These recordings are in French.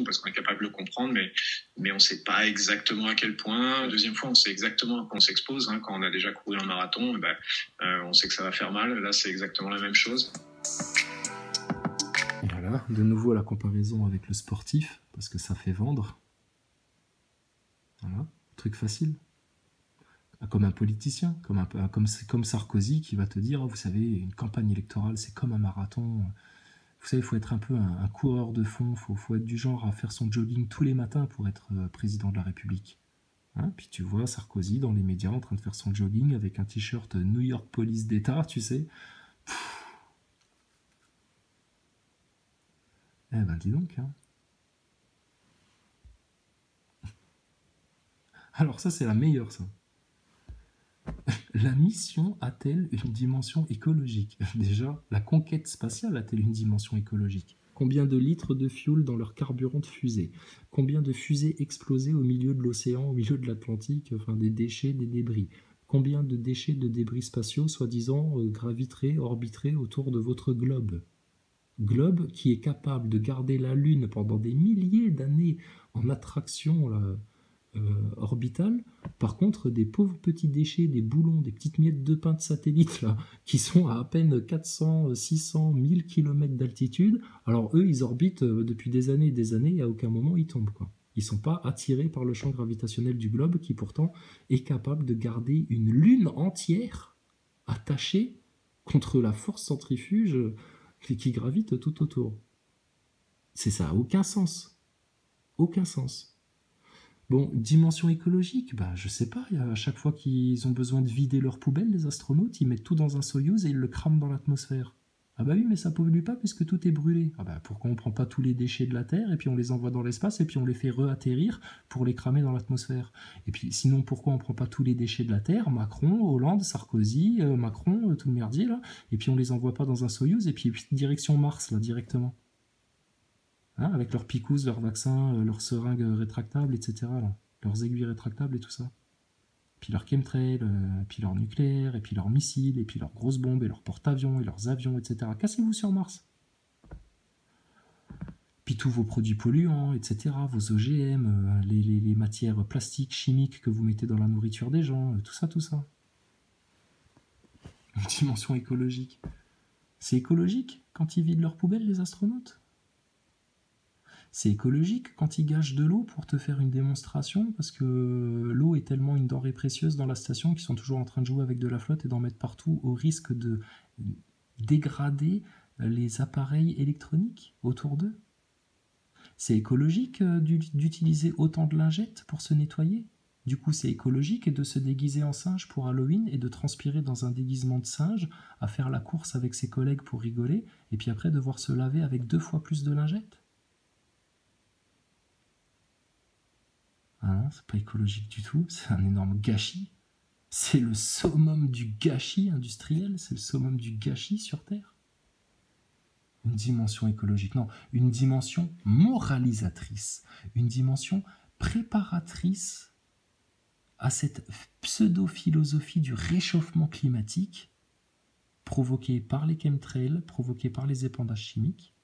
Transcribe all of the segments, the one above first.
parce qu'on est capable de le comprendre, mais on ne sait pas exactement à quel point. Deuxième fois, on sait exactement à quoi on s'expose. Quand on a déjà couru un marathon, on sait que ça va faire mal. Là, c'est exactement la même chose. Voilà, de nouveau la comparaison avec le sportif, parce que ça fait vendre. Voilà, truc facile. Comme un politicien, comme Sarkozy qui va te dire, vous savez, une campagne électorale, c'est comme un marathon. Vous savez, il faut être un peu un coureur de fond, faut être du genre à faire son jogging tous les matins pour être président de la République. Puis tu vois Sarkozy dans les médias en train de faire son jogging avec un t-shirt New York Police d'État, tu sais. Eh ben dis donc. Alors ça, c'est la meilleure, ça. La mission a-t-elle une dimension écologique? Déjà, la conquête spatiale a-t-elle une dimension écologique? Combien de litres de fuel dans leur carburant de fusée? Combien de fusées explosées au milieu de l'océan, au milieu de l'Atlantique, enfin des déchets, des débris? Combien de déchets, de débris spatiaux, soi-disant, graviteraient, orbiteraient autour de votre globe? Globe qui est capable de garder la Lune pendant des milliers d'années en attraction orbitale. Par contre, des pauvres petits déchets, des boulons, des petites miettes de pain de satellite là, qui sont à peine 400, 600, 1000 km d'altitude, alors eux, ils orbitent depuis des années et des années et à aucun moment ils tombent, quoi. Ils ne sont pas attirés par le champ gravitationnel du globe qui pourtant est capable de garder une lune entière attachée contre la force centrifuge qui gravite tout autour. Ça n'a aucun sens. Aucun sens. Bon, dimension écologique, je sais pas, à chaque fois qu'ils ont besoin de vider leurs poubelles, les astronautes, ils mettent tout dans un Soyouz et ils le crament dans l'atmosphère. Ah bah oui, mais ça pollue pas puisque tout est brûlé. Ah bah pourquoi on prend pas tous les déchets de la Terre et puis on les envoie dans l'espace et puis on les fait re-atterrir pour les cramer dans l'atmosphère? Et puis sinon, pourquoi on prend pas tous les déchets de la Terre, Macron, Hollande, Sarkozy, Macron, tout le merdier là, et puis on les envoie pas dans un Soyouz et puis direction Mars là directement, avec leurs picousses, leurs vaccins, leurs seringues rétractables, etc. Là. Leurs aiguilles rétractables et tout ça. Puis leurs chemtrails, puis leur nucléaire, et puis leurs missiles, et puis leurs grosses bombes, et leurs porte-avions, et leurs avions, etc. Cassez-vous sur Mars. Puis tous vos produits polluants, etc. Vos OGM, les matières plastiques, chimiques que vous mettez dans la nourriture des gens, tout ça, tout ça. Une dimension écologique. C'est écologique quand ils vident leurs poubelles, les astronautes? C'est écologique quand ils gâchent de l'eau pour te faire une démonstration, parce que l'eau est tellement une denrée précieuse dans la station qu'ils sont toujours en train de jouer avec de la flotte et d'en mettre partout au risque de dégrader les appareils électroniques autour d'eux. C'est écologique d'utiliser autant de lingettes pour se nettoyer. Du coup, c'est écologique de se déguiser en singe pour Halloween et de transpirer dans un déguisement de singe, à faire la course avec ses collègues pour rigoler, et puis après devoir se laver avec 2 fois plus de lingettes. Ah non, c'est pas écologique du tout, c'est un énorme gâchis. C'est le summum du gâchis industriel, c'est le summum du gâchis sur Terre. Une dimension écologique, non, une dimension moralisatrice, une dimension préparatrice à cette pseudo-philosophie du réchauffement climatique provoquée par les chemtrails, provoquée par les épandages chimiques,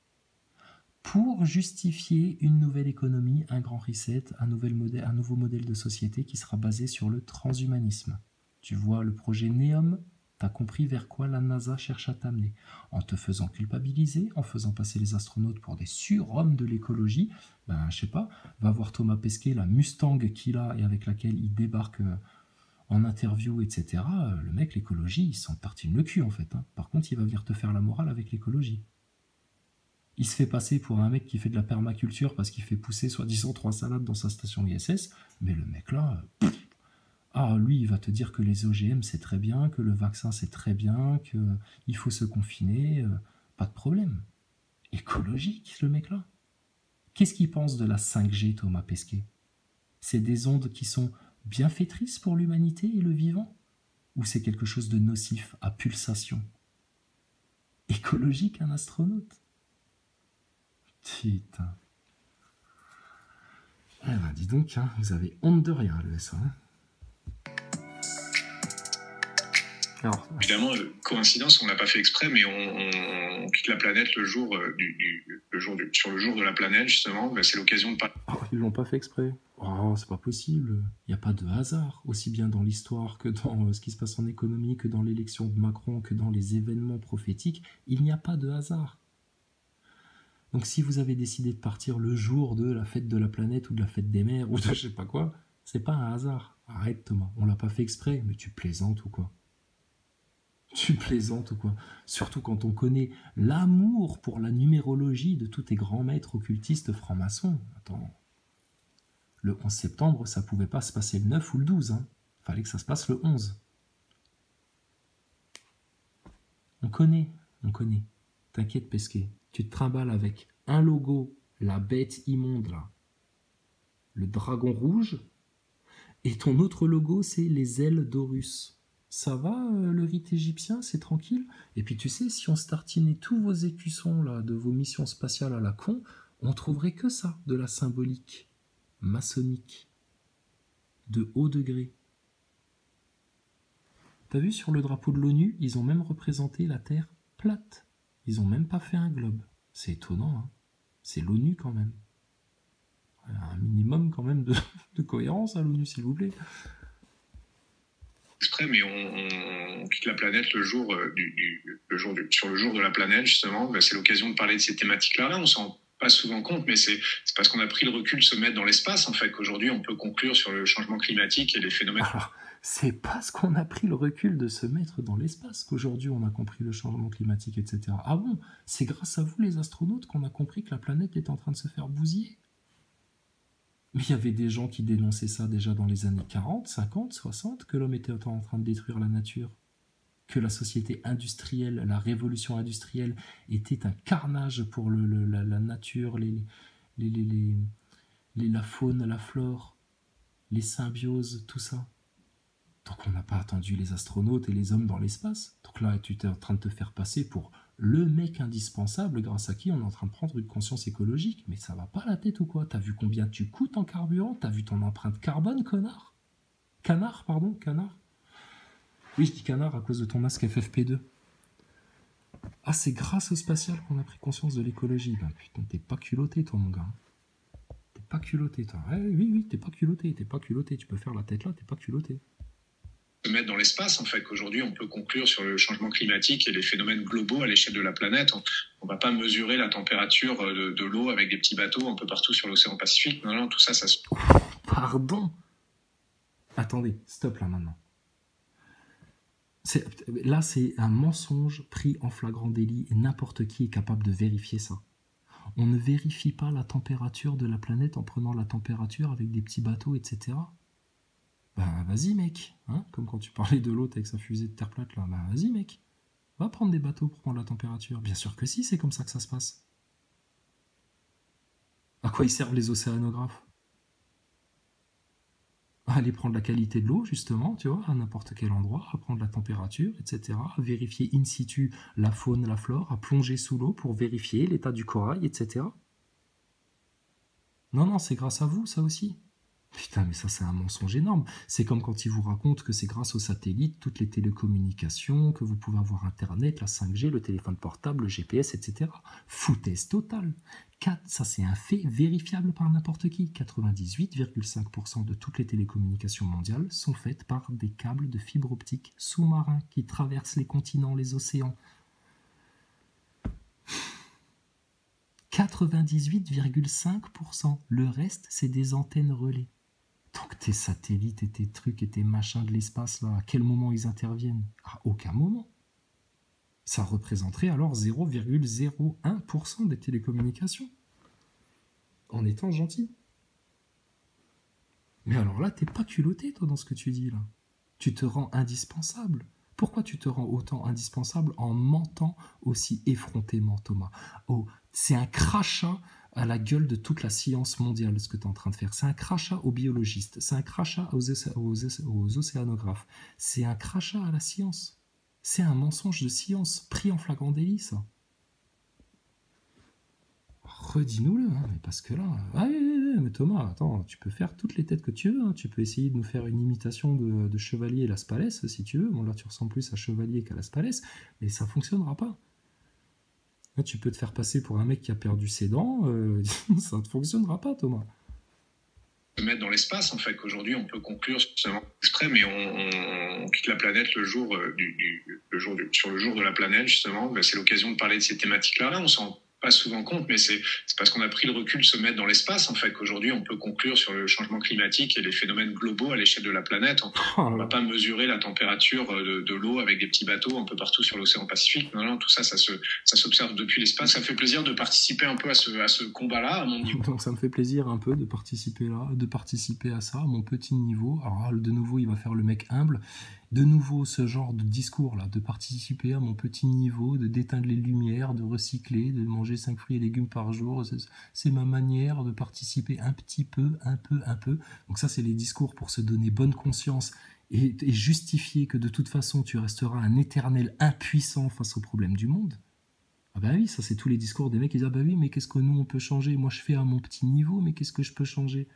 pour justifier une nouvelle économie, un grand reset, un nouveau modèle de société qui sera basé sur le transhumanisme. Tu vois le projet NEOM, t'as compris vers quoi la NASA cherche à t'amener. En te faisant culpabiliser, en faisant passer les astronautes pour des surhommes de l'écologie, je sais pas, va voir Thomas Pesquet, la Mustang qu'il a et avec laquelle il débarque en interview, etc. Le mec, l'écologie, il s'en tartine le cul en fait. Par contre, il va venir te faire la morale avec l'écologie. Il se fait passer pour un mec qui fait de la permaculture parce qu'il fait pousser soi-disant 3 salades dans sa station ISS, mais le mec là, lui il va te dire que les OGM c'est très bien, que le vaccin c'est très bien, qu'il faut se confiner, pas de problème. Écologique le mec là. Qu'est-ce qu'il pense de la 5G, Thomas Pesquet? C'est des ondes qui sont bienfaitrices pour l'humanité et le vivant? Ou c'est quelque chose de nocif à pulsation? Écologique un astronaute? Putain. Dis donc, vous avez honte de rien, le SA. Alors, Évidemment, coïncidence, on l'a pas fait exprès, mais on quitte la planète le jour sur le jour de la planète, justement. Ben, c'est l'occasion de parler. ils l'ont pas fait exprès. Oh, c'est pas possible. Il n'y a pas de hasard, aussi bien dans l'histoire que dans ce qui se passe en économie, que dans l'élection de Macron, que dans les événements prophétiques. Il n'y a pas de hasard. Donc si vous avez décidé de partir le jour de la fête de la planète ou de la fête des mers ou de je sais pas quoi, c'est pas un hasard. Arrête Thomas, on l'a pas fait exprès, mais tu plaisantes ou quoi? Tu plaisantes ou quoi? Surtout quand on connaît l'amour pour la numérologie de tous tes grands maîtres occultistes francs-maçons. Attends, le 11 septembre, ça pouvait pas se passer le 9 ou le 12, hein. Fallait que ça se passe le 11. On connaît. T'inquiète Pesquet, tu te trimbales avec un logo, la bête immonde là, le dragon rouge, et ton autre logo c'est les ailes d'Horus. Ça va le rite égyptien, c'est tranquille. Et puis tu sais, si on startinait tous vos écussons là de vos missions spatiales à la con, on trouverait que ça, de la symbolique maçonnique, de haut degré. T'as vu sur le drapeau de l'ONU, ils ont même représenté la Terre plate. Ils ont même pas fait un globe. C'est étonnant, hein. C'est l'ONU quand même. Un minimum quand même de cohérence à l'ONU, s'il vous plaît. Exprès, mais on quitte la planète le jour sur le jour de la planète, justement. Ben, c'est l'occasion de parler de ces thématiques-là. Là, on s'en rend pas souvent compte, mais c'est parce qu'on a pris le recul de se mettre dans l'espace, en fait, qu'aujourd'hui, on peut conclure sur le changement climatique et les phénomènes. Alors, c'est parce qu'on a pris le recul de se mettre dans l'espace qu'aujourd'hui on a compris le changement climatique, etc. Ah bon, c'est grâce à vous les astronautes qu'on a compris que la planète est en train de se faire bousiller. Mais il y avait des gens qui dénonçaient ça déjà dans les années 40, 50, 60, que l'homme était en train de détruire la nature, que la société industrielle, la révolution industrielle était un carnage pour la nature, la faune, la flore, les symbioses, tout ça. Donc on n'a pas attendu les astronautes et les hommes dans l'espace. Donc là, tu es en train de te faire passer pour le mec indispensable grâce à qui on est en train de prendre une conscience écologique. Mais ça va pas la tête ou quoi? T'as vu combien tu coûtes en carburant? T'as vu ton empreinte carbone, connard? Canard, pardon, canard? Oui, je dis canard à cause de ton masque FFP2. Ah, c'est grâce au spatial qu'on a pris conscience de l'écologie. Ben putain, t'es pas culotté, toi, mon gars. T'es pas culotté, toi. Oui, t'es pas culotté, Tu peux faire la tête là, t'es pas culotté. Se mettre dans l'espace, en fait, qu'aujourd'hui, on peut conclure sur le changement climatique et les phénomènes globaux à l'échelle de la planète. On va pas mesurer la température de l'eau avec des petits bateaux un peu partout sur l'océan Pacifique. Non, tout ça, ça se... Pardon. Attendez, stop là maintenant. Là, c'est un mensonge pris en flagrant délit et n'importe qui est capable de vérifier ça. On ne vérifie pas la température de la planète en prenant la température avec des petits bateaux, etc. Ben vas-y mec, hein, comme quand tu parlais de l'autre avec sa fusée de terre plate là, ben vas-y mec, va prendre des bateaux pour prendre la température. Bien sûr que si, c'est comme ça que ça se passe. À quoi ils servent les océanographes? À aller prendre la qualité de l'eau justement, tu vois, à n'importe quel endroit, à prendre la température, etc. À vérifier in situ la faune, la flore, à plonger sous l'eau pour vérifier l'état du corail, etc. Non, c'est grâce à vous ça aussi. Putain, mais ça, c'est un mensonge énorme. C'est comme quand ils vous racontent que c'est grâce aux satellites, toutes les télécommunications, que vous pouvez avoir Internet, la 5G, le téléphone portable, le GPS, etc. Foutaise totale. Ça, c'est un fait vérifiable par n'importe qui. 98,5% de toutes les télécommunications mondiales sont faites par des câbles de fibre optique sous-marins qui traversent les continents, les océans. 98,5%. Le reste, c'est des antennes relais. Donc tes satellites et tes trucs et tes machins de l'espace, là, à quel moment ils interviennent? À aucun moment. Ça représenterait alors 0,01% des télécommunications. En étant gentil. Mais alors là, t'es pas culotté, toi, dans ce que tu dis, là. Tu te rends indispensable. Pourquoi tu te rends autant indispensable en mentant aussi effrontément, Thomas? Oh, c'est un crachat à la gueule de toute la science mondiale, ce que tu es en train de faire. C'est un crachat aux biologistes, c'est un crachat aux océanographes, c'est un crachat à la science. C'est un mensonge de science, pris en flagrant délit, ça. Redis-nous-le, hein, mais parce que là... Ah, mais Thomas, attends, tu peux faire toutes les têtes que tu veux, hein. Tu peux essayer de nous faire une imitation de Chevalier Las Palais, si tu veux. Bon, là, tu ressembles plus à Chevalier qu'à Las Palais, mais ça fonctionnera pas. Là, tu peux te faire passer pour un mec qui a perdu ses dents, ça ne fonctionnera pas, Thomas. Se mettre dans l'espace, en fait, qu'aujourd'hui, on peut conclure seulement exprès, mais on quitte la planète le jour, sur le jour de la planète, justement. Ben, c'est l'occasion de parler de ces thématiques-là. On s'en rend pas souvent compte, mais c'est parce qu'on a pris le recul de se mettre dans l'espace, en fait, qu'aujourd'hui, on peut conclure sur le changement climatique et les phénomènes globaux à l'échelle de la planète. On ne va pas mesurer la température de l'eau avec des petits bateaux un peu partout sur l'océan Pacifique. Non, tout ça, ça s'observe depuis l'espace. Ça fait plaisir de participer un peu à ce combat-là, à mon niveau. Donc ça me fait plaisir un peu de participer à ça, à mon petit niveau. Alors de nouveau, il va faire le mec humble. De nouveau, ce genre de discours-là, de participer à mon petit niveau, d'éteindre les lumières, de recycler, de manger 5 fruits et légumes par jour, c'est ma manière de participer un petit peu, un peu. Donc ça, c'est les discours pour se donner bonne conscience et justifier que de toute façon, tu resteras un éternel impuissant face aux problèmes du monde. Ah bah oui, ça c'est tous les discours des mecs qui disent « Ah bah oui, mais qu'est-ce que nous on peut changer? Moi je fais à mon petit niveau, mais qu'est-ce que je peux changer ?»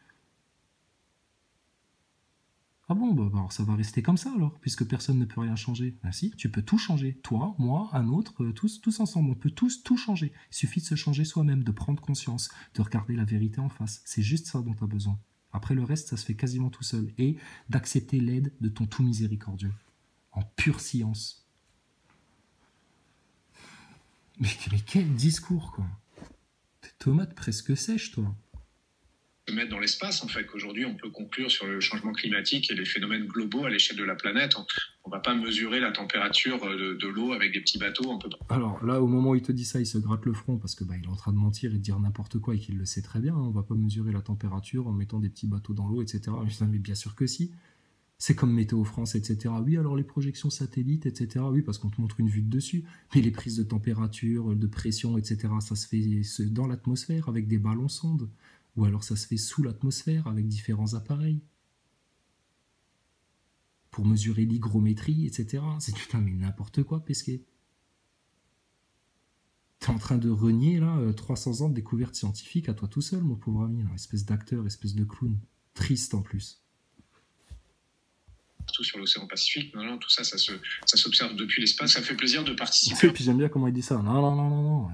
Ah bon, bah alors ça va rester comme ça alors, puisque personne ne peut rien changer. Ah si, tu peux tout changer. Toi, moi, un autre, tous ensemble, on peut tous tout changer. Il suffit de se changer soi-même, de prendre conscience, de regarder la vérité en face. C'est juste ça dont tu as besoin. Après le reste, ça se fait quasiment tout seul. Et d'accepter l'aide de ton tout miséricordieux. En pure science. Mais quel discours, quoi. T'es tomate presque sèche, toi. Se mettre dans l'espace, en fait, qu'aujourd'hui, on peut conclure sur le changement climatique et les phénomènes globaux à l'échelle de la planète. On ne va pas mesurer la température de l'eau avec des petits bateaux un peu. Alors là, au moment où il te dit ça, il se gratte le front parce que il est en train de mentir et de dire n'importe quoi et qu'il le sait très bien. On ne va pas mesurer la température en mettant des petits bateaux dans l'eau, etc. Mais bien sûr que si. C'est comme Météo France, etc. Oui, alors les projections satellites, etc. Oui, parce qu'on te montre une vue de dessus. Mais les prises de température, de pression, etc., ça se fait dans l'atmosphère avec des ballons sondes. Ou alors ça se fait sous l'atmosphère avec différents appareils. Pour mesurer l'hygrométrie, etc. C'est putain, mais n'importe quoi, Pesquet. T'es en train de renier, là, 300 ans de découverte scientifique à toi tout seul, mon pauvre ami. Là. Espèce d'acteur, espèce de clown. Triste en plus. Partout sur l'océan Pacifique, tout ça, ça s'observe depuis l'espace. Ça fait plaisir de participer. Et puis j'aime bien comment il dit ça. Non.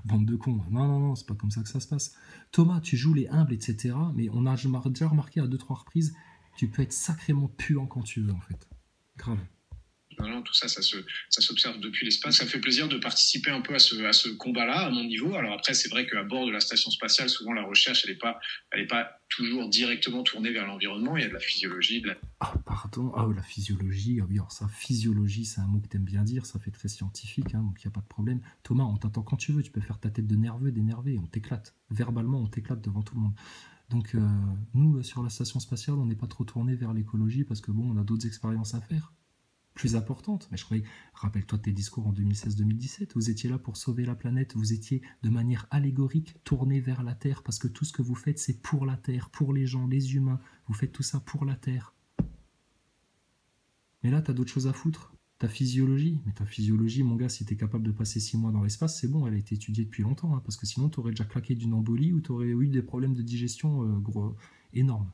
Bande de cons. Non, c'est pas comme ça que ça se passe. Thomas, tu joues les humbles, etc. Mais on a déjà remarqué à 2-3 reprises, tu peux être sacrément puant quand tu veux, en fait. Grave. Tout ça, ça s'observe depuis l'espace. Ça fait plaisir de participer un peu à ce combat-là, à mon niveau. Alors après, c'est vrai qu'à bord de la station spatiale, souvent la recherche, elle est pas toujours directement tournée vers l'environnement. Il y a de la physiologie. Ah, pardon. Ah, la physiologie. Ah oui, alors ça, physiologie, c'est un mot que t'aimes bien dire. Ça fait très scientifique, hein, donc il n'y a pas de problème. Thomas, on t'attend quand tu veux. Tu peux faire ta tête de nerveux, d'énervé. On t'éclate. Verbalement, on t'éclate devant tout le monde. Donc, nous, sur la station spatiale, on n'est pas trop tourné vers l'écologie parce que, bon, on a d'autres expériences à faire. Plus importante. Mais je croyais, rappelle-toi de tes discours en 2016-2017, vous étiez là pour sauver la planète, vous étiez de manière allégorique tourné vers la Terre, parce que tout ce que vous faites, c'est pour la Terre, pour les gens, les humains, vous faites tout ça pour la Terre. Mais là, t'as d'autres choses à foutre. Ta physiologie, mon gars, si t'es capable de passer 6 mois dans l'espace, c'est bon, elle a été étudiée depuis longtemps, hein, parce que sinon, t'aurais déjà claqué d'une embolie ou t'aurais eu des problèmes de digestion énormes.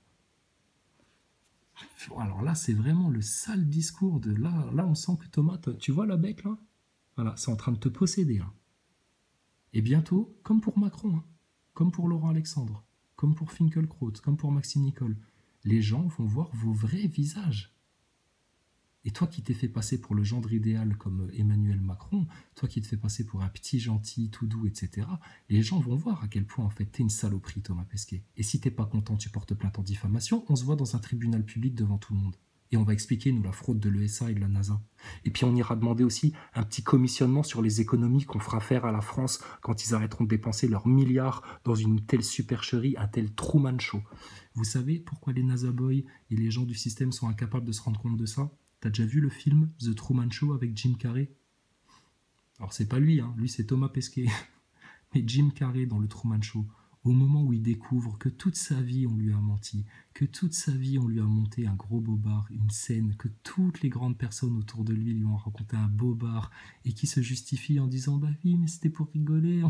Alors là, c'est vraiment le sale discours de là, on sent que Thomas, tu vois la bête là? Voilà, c'est en train de te posséder là. Et bientôt, comme pour Macron, hein, comme pour Laurent Alexandre, comme pour Finkielkraut, comme pour Maxime Nicole, les gens vont voir vos vrais visages. Et toi qui t'es fait passer pour le gendre idéal comme Emmanuel Macron, toi qui te fais passer pour un petit gentil, tout doux, etc., les gens vont voir à quel point en fait t'es une saloperie, Thomas Pesquet. Et si t'es pas content, tu portes plainte en diffamation, on se voit dans un tribunal public devant tout le monde. Et on va expliquer, nous, la fraude de l'ESA et de la NASA. Et puis on ira demander aussi un petit commissionnement sur les économies qu'on fera faire à la France quand ils arrêteront de dépenser leurs milliards dans une telle supercherie, un tel Truman Show. Vous savez pourquoi les NASA Boys et les gens du système sont incapables de se rendre compte de ça? T'as déjà vu le film The Truman Show avec Jim Carrey? Alors c'est pas lui, hein. Lui c'est Thomas Pesquet. Mais Jim Carrey dans le Truman Show. au moment où il découvre que toute sa vie on lui a menti, que toute sa vie on lui a monté un gros bobard, une scène, que toutes les grandes personnes autour de lui ont raconté un bobard, et qui se justifie en disant bah oui mais c'était pour rigoler,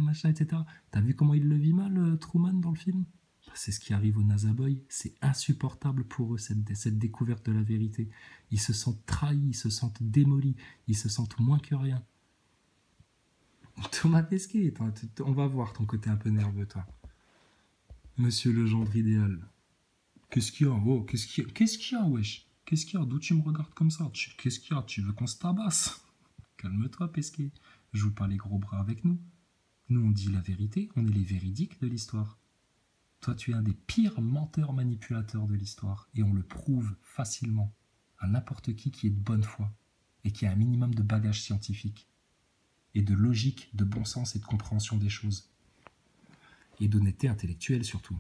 machin, etc. T'as vu comment il le vit mal, Truman, dans le film? C'est ce qui arrive aux NASA Boys, c'est insupportable pour eux cette découverte de la vérité. Ils se sentent trahis, ils se sentent démolis, ils se sentent moins que rien. Thomas Pesquet, on va voir ton côté un peu nerveux, toi. Monsieur le gendre idéal. Qu'est-ce qu'il y a? Oh, qu'est-ce qu'il y a, wesh? Qu'est-ce qu'il y a? D'où tu me regardes comme ça? Qu'est-ce qu'il y a? Tu veux qu'on se tabasse? Calme-toi, Pesquet. Joue pas les gros bras avec nous. Nous, on dit la vérité, on est les véridiques de l'histoire. Toi, tu es un des pires menteurs manipulateurs de l'histoire, et on le prouve facilement à n'importe qui est de bonne foi, et qui a un minimum de bagage scientifique, et de logique, de bon sens et de compréhension des choses. Et d'honnêteté intellectuelle surtout.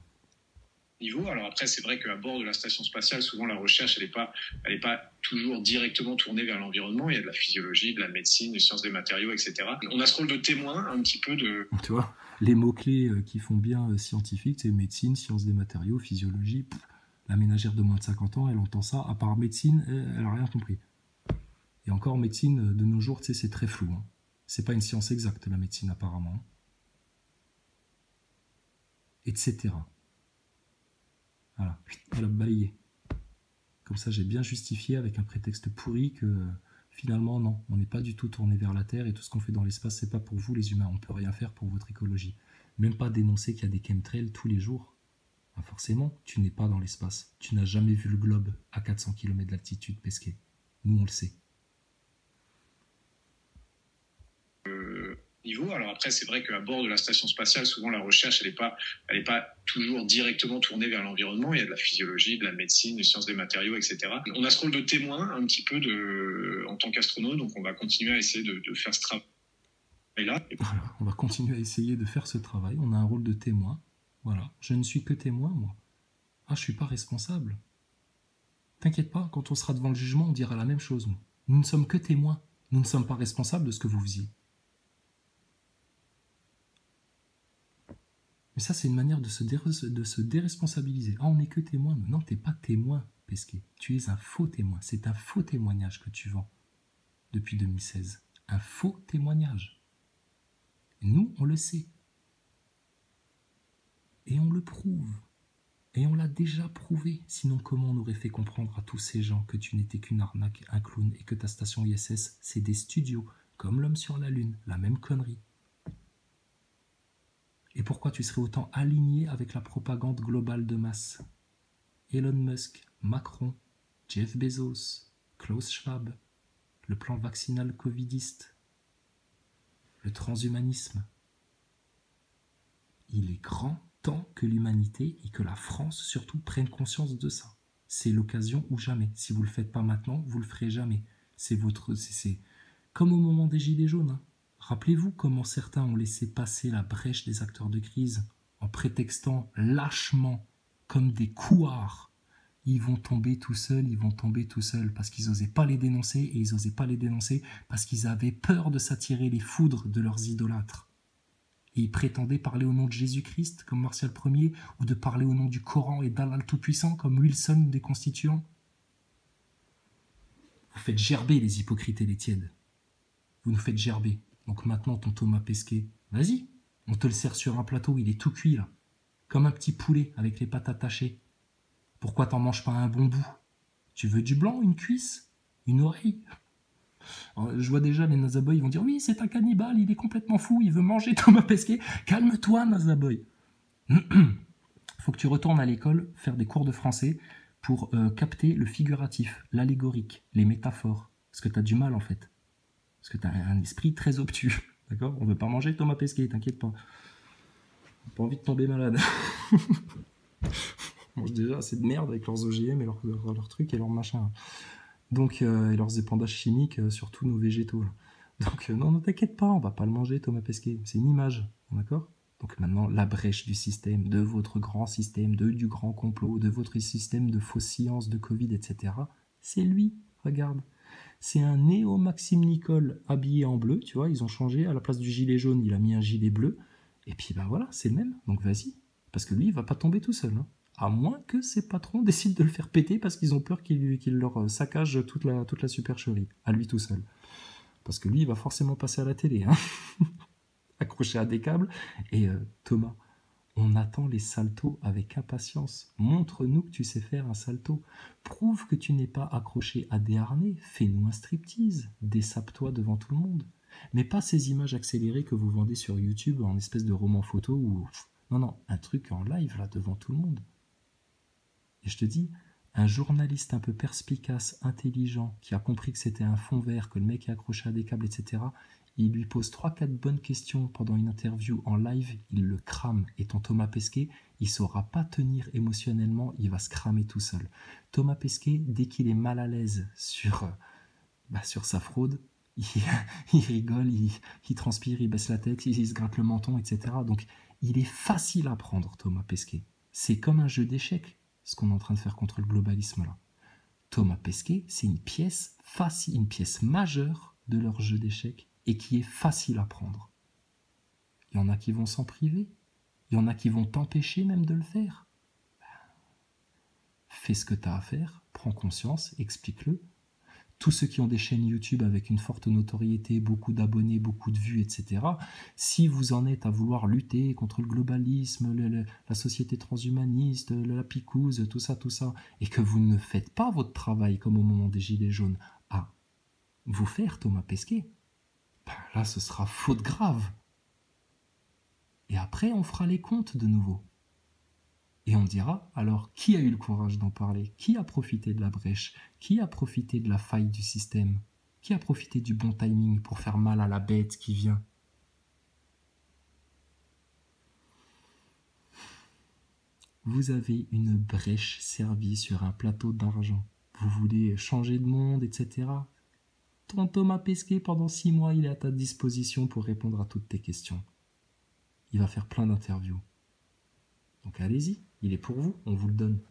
Alors après, c'est vrai qu'à bord de la station spatiale, souvent la recherche, elle est pas toujours directement tournée vers l'environnement. Il y a de la physiologie, de la médecine, des sciences des matériaux, etc. On a ce rôle de témoin un petit peu de... Tu vois, les mots-clés qui font bien scientifique, c'est médecine, sciences des matériaux, physiologie. La ménagère de moins de 50 ans, elle entend ça, à part médecine, elle n'a rien compris. Et encore, médecine, de nos jours, tu sais, c'est très flou. Hein. C'est pas une science exacte, la médecine, apparemment. Etc. Voilà, elle a balayé. Comme ça, j'ai bien justifié avec un prétexte pourri que finalement, non, on n'est pas du tout tourné vers la Terre et tout ce qu'on fait dans l'espace, c'est pas pour vous les humains. On peut rien faire pour votre écologie. Même pas dénoncer qu'il y a des chemtrails tous les jours. Ben forcément, tu n'es pas dans l'espace. Tu n'as jamais vu le globe à 400 km d'altitude, Pesquet. Nous, on le sait. Alors après, c'est vrai qu'à bord de la station spatiale, souvent la recherche, elle est pas toujours directement tournée vers l'environnement. Il y a de la physiologie, de la médecine, des sciences des matériaux, etc. On a ce rôle de témoin un petit peu en tant qu'astronaute, donc on va continuer à essayer de faire ce travail-là. Voilà, on va continuer à essayer de faire ce travail. On a un rôle de témoin. Voilà, je ne suis que témoin, moi. Ah, je suis pas responsable. T'inquiète pas, quand on sera devant le jugement, on dira la même chose. Nous ne sommes que témoins. Nous ne sommes pas responsables de ce que vous faisiez. Mais ça, c'est une manière de se déresponsabiliser. Ah, on n'est que témoin. Non, t'es pas témoin, Pesquet. Tu es un faux témoin. C'est un faux témoignage que tu vends depuis 2016. Un faux témoignage. Et nous, on le sait. Et on le prouve. Et on l'a déjà prouvé. Sinon, comment on aurait fait comprendre à tous ces gens que tu n'étais qu'une arnaque, un clown, et que ta station ISS, c'est des studios, comme l'homme sur la Lune, la même connerie. Et pourquoi tu serais autant aligné avec la propagande globale de masse? Elon Musk, Macron, Jeff Bezos, Klaus Schwab, le plan vaccinal covidiste, le transhumanisme. Il est grand temps que l'humanité et que la France surtout prennent conscience de ça. C'est l'occasion ou jamais. Si vous ne le faites pas maintenant, vous ne le ferez jamais. C'est comme au moment des Gilets jaunes. Hein. Rappelez-vous comment certains ont laissé passer la brèche des acteurs de crise en prétextant lâchement, comme des couards. Ils vont tomber tout seuls, parce qu'ils n'osaient pas les dénoncer, et ils n'osaient pas les dénoncer parce qu'ils avaient peur de s'attirer les foudres de leurs idolâtres. Et ils prétendaient parler au nom de Jésus-Christ, comme Martial Ier, ou de parler au nom du Coran et d'Allah le Tout-Puissant, comme Wilson des Constituants. Vous faites gerber les hypocrites et les tièdes. Vous nous faites gerber. Donc maintenant, ton Thomas Pesquet, vas-y, on te le sert sur un plateau, il est tout cuit là. Comme un petit poulet avec les pattes attachées. Pourquoi t'en manges pas un bon bout? Tu veux du blanc, une cuisse, une oreille? Alors, je vois déjà les Nazaboy, ils vont dire oui, c'est un cannibale, il est complètement fou, il veut manger Thomas Pesquet. Calme-toi, Nazaboy. Faut que tu retournes à l'école faire des cours de français pour capter le figuratif, l'allégorique, les métaphores. Parce que t'as du mal en fait. Parce que tu as un esprit très obtus. D'accord? On ne veut pas manger Thomas Pesquet, t'inquiète pas. On n'a pas envie de tomber malade. On mange déjà assez de merde avec leurs OGM et leurs trucs et leurs machins. Donc, et leurs épandages chimiques sur tous nos végétaux. Donc, non, ne t'inquiète pas, on va pas le manger Thomas Pesquet. C'est une image. D'accord? Donc maintenant, la brèche du système, de votre grand système, du grand complot, de votre système de fausses sciences, de Covid, etc. C'est lui. Regarde. C'est un néo-Maxime Nicole habillé en bleu, tu vois, ils ont changé, à la place du gilet jaune, il a mis un gilet bleu, Et puis bah voilà, c'est le même, donc vas-y. Parce que lui, il va pas tomber tout seul. Hein. À moins que ses patrons décident de le faire péter parce qu'ils ont peur qu'il leur saccage toute la supercherie, à lui tout seul. Parce que lui, il va forcément passer à la télé, hein. Accroché à des câbles. Et Thomas, on attend les saltos avec impatience. Montre-nous que tu sais faire un salto. Prouve que tu n'es pas accroché à des harnais. Fais-nous un striptease. Dessape-toi devant tout le monde. Mais pas ces images accélérées que vous vendez sur YouTube en espèce de roman photo ou... Non, non, un truc en live, là, devant tout le monde. Et je te dis, un journaliste un peu perspicace, intelligent, qui a compris que c'était un fond vert, que le mec est accroché à des câbles, etc., il lui pose 3-4 bonnes questions pendant une interview en live, il le crame. Et ton Thomas Pesquet, il ne saura pas tenir émotionnellement, il va se cramer tout seul. Thomas Pesquet, dès qu'il est mal à l'aise sur sa fraude, il rigole, il transpire, il baisse la tête, il se gratte le menton, etc. Donc il est facile à prendre, Thomas Pesquet. C'est comme un jeu d'échecs, ce qu'on est en train de faire contre le globalisme là. Thomas Pesquet, c'est une pièce facile, une pièce majeure de leur jeu d'échecs et qui est facile à prendre. Il y en a qui vont s'en priver, il y en a qui vont t'empêcher même de le faire. Fais ce que tu as à faire, prends conscience, explique-le. Tous ceux qui ont des chaînes YouTube avec une forte notoriété, beaucoup d'abonnés, beaucoup de vues, etc., si vous en êtes à vouloir lutter contre le globalisme, la société transhumaniste, la picouse, tout ça, et que vous ne faites pas votre travail comme au moment des Gilets jaunes, à vous faire Thomas Pesquet, là ce sera faute grave. Et après on fera les comptes de nouveau. Et on dira, alors, qui a eu le courage d'en parler? Qui a profité de la brèche? Qui a profité de la faille du système? Qui a profité du bon timing pour faire mal à la bête qui vient? Vous avez une brèche servie sur un plateau d'argent. Vous voulez changer de monde, etc. Ton Thomas Pesquet, pendant 6 mois, il est à ta disposition pour répondre à toutes tes questions. Il va faire plein d'interviews. Donc allez-y, il est pour vous, on vous le donne.